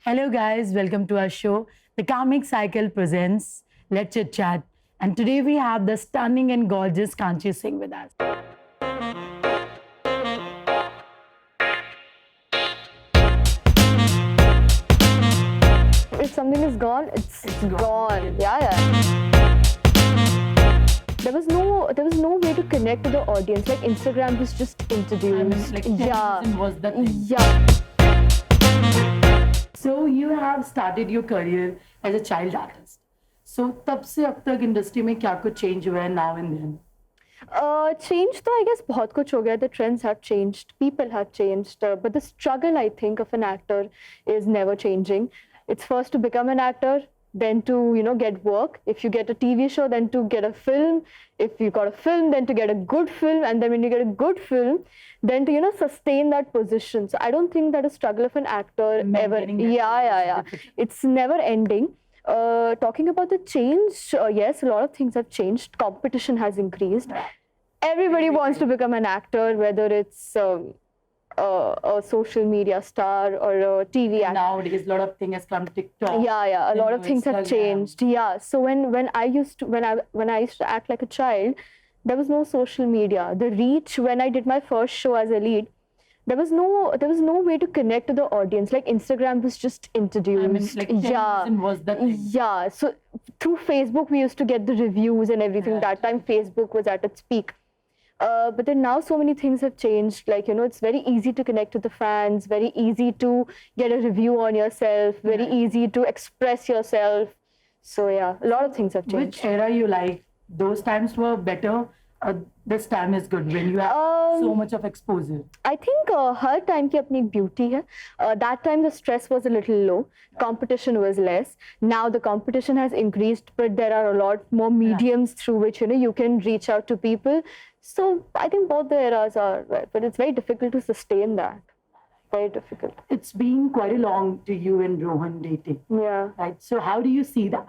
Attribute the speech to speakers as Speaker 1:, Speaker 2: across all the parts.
Speaker 1: Hello, guys. Welcome to our show. The Karmic Cycle presents Let's Chit Chat. And today we have the stunning and gorgeous Kanchi Singh with us.
Speaker 2: If something is gone, it's gone. Yeah. There was no way to connect to the audience. Like Instagram was just introduced.
Speaker 1: Television was the thing.
Speaker 2: Yeah.
Speaker 1: So you have started your career as a child artist. So तब से अब तक industry में क्या कुछ change हुआ है now and then?
Speaker 2: Change though, I guess बहुत कुछ हो गया. The trends have changed, people have changed, but the struggle I think of an actor is never changing. It's first to become an actor, then to get work. If you get a TV show, then to get a film. If you got a film, then to get a good film, and then when you get a good film, then to sustain that position. So I don't think that a struggle of an actor ever.
Speaker 1: Maintaining that
Speaker 2: Yeah. It's never ending. Talking about the change, yes, a lot of things have changed. Competition has increased. Everybody wants to become an actor, whether it's a social media star or a TV actor.
Speaker 1: Nowadays, a lot of things has come TikTok.
Speaker 2: Yeah. A lot of things have
Speaker 1: Instagram.
Speaker 2: changed. Yeah. So when I used to act like a child, there was no social media. The reach when I did my first show as a lead, there was no way to connect to the audience. Like Instagram was just introduced.
Speaker 1: Television was the thing.
Speaker 2: Yeah. So through Facebook, we used to get the reviews and everything.
Speaker 1: Right.
Speaker 2: That time, Facebook was at its peak. But then now so many things have changed. Like, it's very easy to connect to the fans, very easy to get a review on yourself, very
Speaker 1: Right.
Speaker 2: easy to express yourself. So yeah, a lot of things have changed.
Speaker 1: Which era you like? Those times were better. This time is good when you have so much of exposure.
Speaker 2: I think her time ki apni beauty hai. That time the stress was a little low, competition was less. Now the competition has increased, but there are a lot more mediums through which you can reach out to people. So I think both the eras are right, but it's very difficult to sustain that. Very difficult.
Speaker 1: It's been quite a long to you and Rohan dating,
Speaker 2: Yeah.
Speaker 1: right? So how do you see that?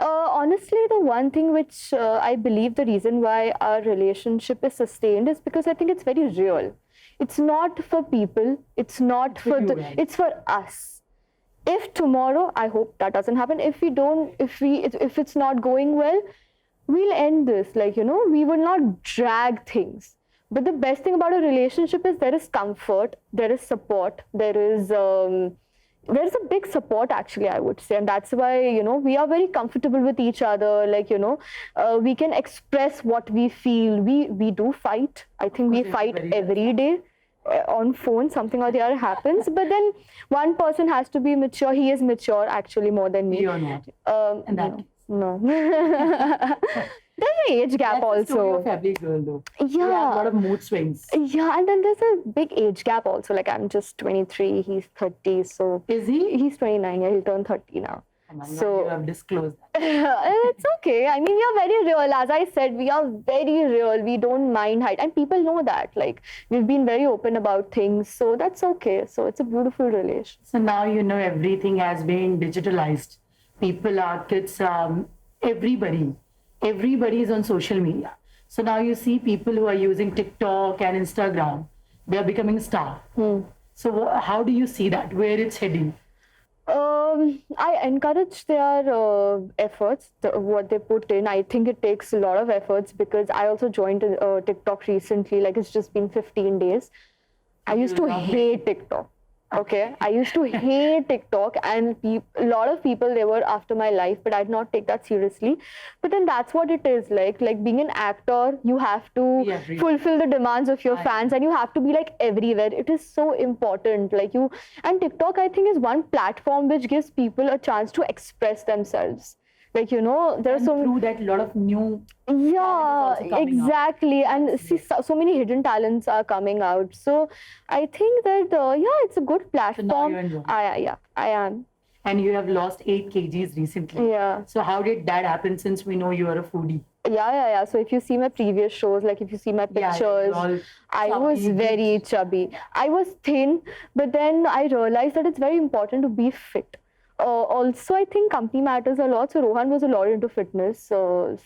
Speaker 2: Honestly, the one thing which I believe the reason why our relationship is sustained is because I think it's very real. It's not for people. It's not for
Speaker 1: you,
Speaker 2: the.
Speaker 1: right?
Speaker 2: It's for us. If tomorrow, I hope that doesn't happen. If it's not going well, we'll end this. Like we will not drag things. But the best thing about a relationship is there is comfort, there is support, there's a big support actually, I would say, and that's why we are very comfortable with each other. Like we can express what we feel. We do fight. I think we
Speaker 1: It's
Speaker 2: fight
Speaker 1: very
Speaker 2: every day on phone. Something or the other happens, but then one person has to be mature. He is mature actually more than me.
Speaker 1: You or not? And that
Speaker 2: No. There's an age gap
Speaker 1: That's the story
Speaker 2: also.
Speaker 1: of every girl, though. You have a
Speaker 2: Yeah.
Speaker 1: lot of mood swings.
Speaker 2: Yeah, and then there's a big age gap also. Like I'm just 23, he's 30, so
Speaker 1: Is he?
Speaker 2: he's 29. Yeah, he'll turn 30 now.
Speaker 1: Oh my God,
Speaker 2: So-
Speaker 1: you have disclosed that.
Speaker 2: It's okay. I mean, we are very real. As I said, we are very real. We don't mind height, and people know that. Like we've been very open about things, so that's okay. So it's a beautiful relation.
Speaker 1: So now everything has been digitalized. People are kids, everybody is on social media. So now you see people who are using TikTok and Instagram, they are becoming star. So how do you see that? Where it's heading?
Speaker 2: I encourage their efforts, what they put in. I think it takes a lot of efforts because I also joined TikTok recently. Like it's just been 15 days. I used to hate TikTok. Okay, I used to hate TikTok, and a lot of people, they were after my life, but I did not take that seriously. But then that's what it is like being an actor, you have to
Speaker 1: Be everywhere.
Speaker 2: fulfill the demands of your fans, and you have to be like everywhere. It is so important. And TikTok, I think, is one platform which gives people a chance to express themselves. Like there are
Speaker 1: And
Speaker 2: so
Speaker 1: through that, a lot of new
Speaker 2: yeah,
Speaker 1: also coming out.
Speaker 2: exactly. And see, so many hidden talents are coming out. So I think that, it's a good platform.
Speaker 1: you're enjoying.
Speaker 2: I am.
Speaker 1: and you have lost 8 kgs recently.
Speaker 2: Yeah.
Speaker 1: So how did that happen since we know you are a foodie?
Speaker 2: Yeah. So if you see my previous shows, like if you see my
Speaker 1: Yeah,
Speaker 2: pictures,
Speaker 1: you're all
Speaker 2: I
Speaker 1: chubby,
Speaker 2: was very chubby. I was thin, but then I realized that it's very important to be fit. Also, I think company matters a lot. So Rohan was a lot into fitness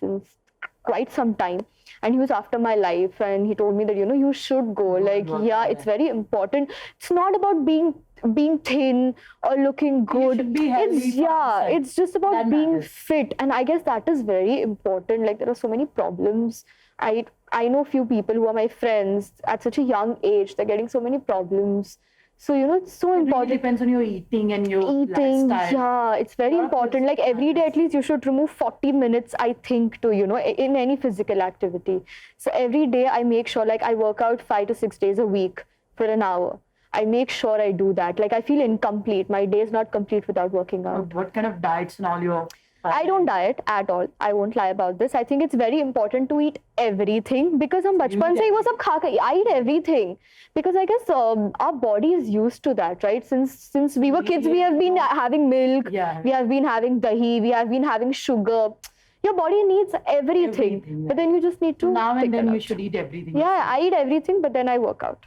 Speaker 2: since quite some time, and he was after my life, and he told me that you should go. Like,
Speaker 1: work
Speaker 2: yeah,
Speaker 1: on
Speaker 2: it's
Speaker 1: that.
Speaker 2: very important. It's not about being being thin or looking good.
Speaker 1: should be healthy
Speaker 2: It's
Speaker 1: from inside.
Speaker 2: it's just about
Speaker 1: That
Speaker 2: being
Speaker 1: matters.
Speaker 2: fit, and I guess that is very important. Like there are so many problems. I know few people who are my friends at such a young age. They're getting so many problems. So it's so
Speaker 1: It really
Speaker 2: important.
Speaker 1: depends on your eating and your
Speaker 2: Eating,
Speaker 1: lifestyle.
Speaker 2: yeah, it's very
Speaker 1: Lot of
Speaker 2: important. Like every day, at least you should remove 40 minutes, I think, to in any physical activity. So every day I make sure, like I work out 5 to 6 days a week for an hour. I make sure I do that. Like I feel incomplete. My day is not complete without working out.
Speaker 1: What kind of diets and all your...
Speaker 2: I don't diet at all. I won't lie about this. I think it's very important to eat everything because हम बचपन से ही वो सब खा के I eat everything because I guess our body is used to that, right? Since we were kids, we have been having milk,
Speaker 1: Yeah.
Speaker 2: we have been having dahi, we have been having sugar. Your body needs everything,
Speaker 1: Everything, yeah.
Speaker 2: but then you just need to
Speaker 1: Now
Speaker 2: pick
Speaker 1: and then
Speaker 2: it
Speaker 1: you
Speaker 2: up.
Speaker 1: should eat everything.
Speaker 2: Yeah, I eat everything, but then I work out.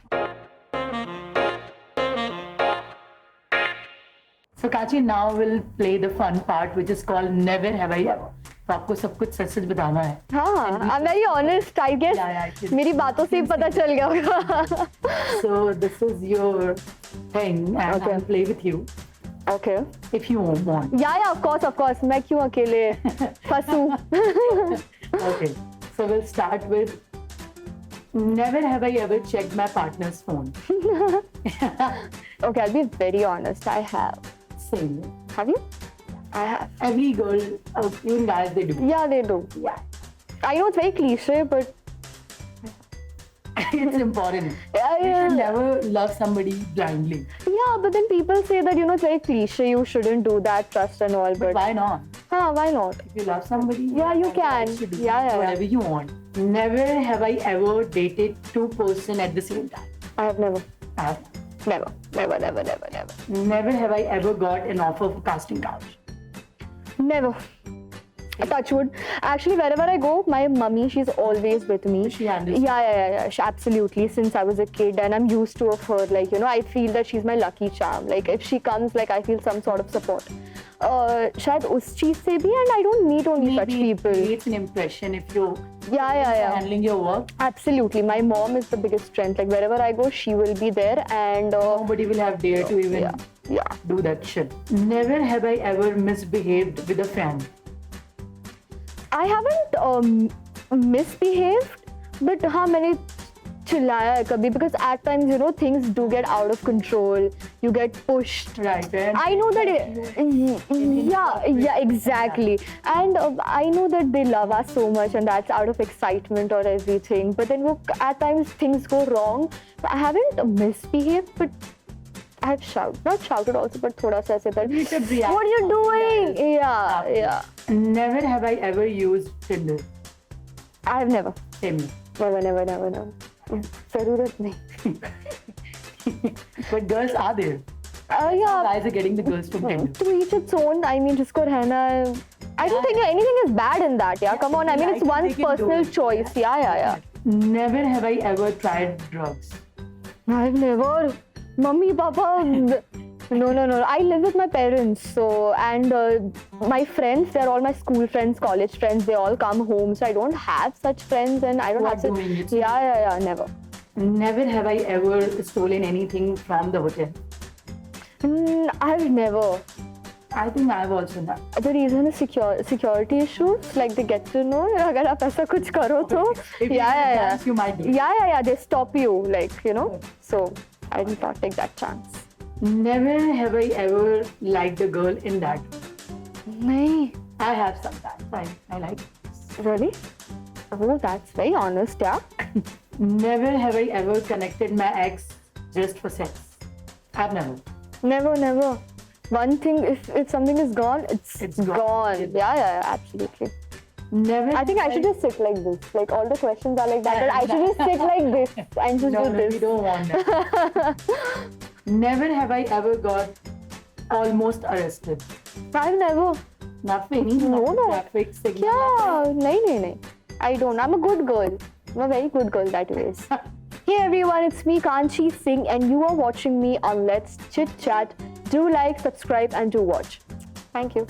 Speaker 1: So Kachi, now we'll play the fun part, which is called Never Have I Ever. तो आपको सब कुछ सच सच बताना है.
Speaker 2: हाँ, I'm very honest. I guess
Speaker 1: Yeah, I can-
Speaker 2: मेरी बातों से ही पता चल गया होगा.
Speaker 1: So this is your thing, and
Speaker 2: Okay.
Speaker 1: I'll play with you
Speaker 2: Okay.
Speaker 1: if you want.
Speaker 2: Yeah, of course. मैं क्यों अकेले फंसूं?
Speaker 1: Okay. So we'll start with Never have I ever checked my partner's phone.
Speaker 2: Okay, I'll be very honest. I have.
Speaker 1: Same.
Speaker 2: Have you? I have.
Speaker 1: Every girl, even guys, they do.
Speaker 2: Yeah, they do.
Speaker 1: Yeah.
Speaker 2: I know it's very cliche, but
Speaker 1: It's important. You should
Speaker 2: yeah,
Speaker 1: never love somebody blindly.
Speaker 2: but then people say that it's very cliche. You shouldn't do that, trust and all.
Speaker 1: But
Speaker 2: But
Speaker 1: why not?
Speaker 2: why not?
Speaker 1: If you love somebody,
Speaker 2: Yeah, you
Speaker 1: have the
Speaker 2: can.
Speaker 1: rights to do
Speaker 2: Yeah.
Speaker 1: whatever you want. Never have I ever dated two person at the same time.
Speaker 2: I have never.
Speaker 1: I have.
Speaker 2: Never.
Speaker 1: Never have I ever got an offer for casting couch.
Speaker 2: Never. Touch wood. Actually, wherever I go, my mummy, she's always with me.
Speaker 1: She understands.
Speaker 2: Yeah. Absolutely. Since I was a kid, and I'm used to of her. Like, I feel that she's my lucky charm. Like, if she comes, like, I feel some sort of support. शायद उस चीज से भी, and I don't meet only such
Speaker 1: Maybe it
Speaker 2: people.
Speaker 1: creates an impression if you're
Speaker 2: Yeah.
Speaker 1: handling your work.
Speaker 2: Absolutely. My mom is the biggest strength. Like, wherever I go, she will be there, and
Speaker 1: Nobody will have dare to even
Speaker 2: yeah.
Speaker 1: do that shit. Never have I ever misbehaved with a friend.
Speaker 2: I haven't misbehaved, but हाँ मैंने चिल्लाया है कभी because at times things do get out of control. You get pushed.
Speaker 1: Right. And
Speaker 2: I know that yeah, exactly. And I know that they love us so much, and that's out of excitement or everything. But then at times things go wrong. I haven't misbehaved, but I have not shouted also, but thoda sa aise that,
Speaker 1: You should react.
Speaker 2: what are you doing? Yeah.
Speaker 1: Never have I ever used Tinder.
Speaker 2: I have never.
Speaker 1: Same.
Speaker 2: Never. जरूरत नहीं.
Speaker 1: But girls are there.
Speaker 2: Yeah.
Speaker 1: Guys are getting the girls from Tinder.
Speaker 2: To each its own. I mean, जिसको रहना है. I don't think anything is bad in that. Yeah, come on. I mean, it's one's
Speaker 1: They can do
Speaker 2: personal
Speaker 1: it.
Speaker 2: choice. Yeah.
Speaker 1: Never have I ever tried drugs.
Speaker 2: I've never. Mummy, Papa. No. I live with my parents. So, and my friends, they're all my school friends, college friends. They all come home. So I don't have such friends, and I don't
Speaker 1: Who are
Speaker 2: have such.
Speaker 1: doing it.
Speaker 2: Yeah. Never.
Speaker 1: Never have I ever stolen anything from the hotel.
Speaker 2: I've never.
Speaker 1: I think I've also done.
Speaker 2: The reason is security issues. Like they get to know अगर आप ऐसा कुछ करो तो
Speaker 1: If you have a chance, you might do it.
Speaker 2: Yeah. They stop you, like So I did not take that chance.
Speaker 1: Never have I ever liked a girl in that.
Speaker 2: नहीं.
Speaker 1: I have sometimes. I like it.
Speaker 2: Really? Oh, that's very honest, yeah.
Speaker 1: Never have I ever connected my ex just for sex. I've never.
Speaker 2: Never. One thing, if something is gone, it's
Speaker 1: gone.
Speaker 2: gone. Yeah, absolutely.
Speaker 1: Never.
Speaker 2: I think I should just sit like this. Like all the questions are like that, but I should just sit like this and just
Speaker 1: No,
Speaker 2: do this.
Speaker 1: we don't want that. Never have I ever got almost arrested.
Speaker 2: I've never.
Speaker 1: Not for any
Speaker 2: No.
Speaker 1: traffic signal.
Speaker 2: Yeah, nahi. I don't. I'm a good girl. I'm a very good girl that is. Hey everyone, it's me Kanchi Singh and you are watching me on Let's Chit Chat. Do like, subscribe and do watch. Thank you.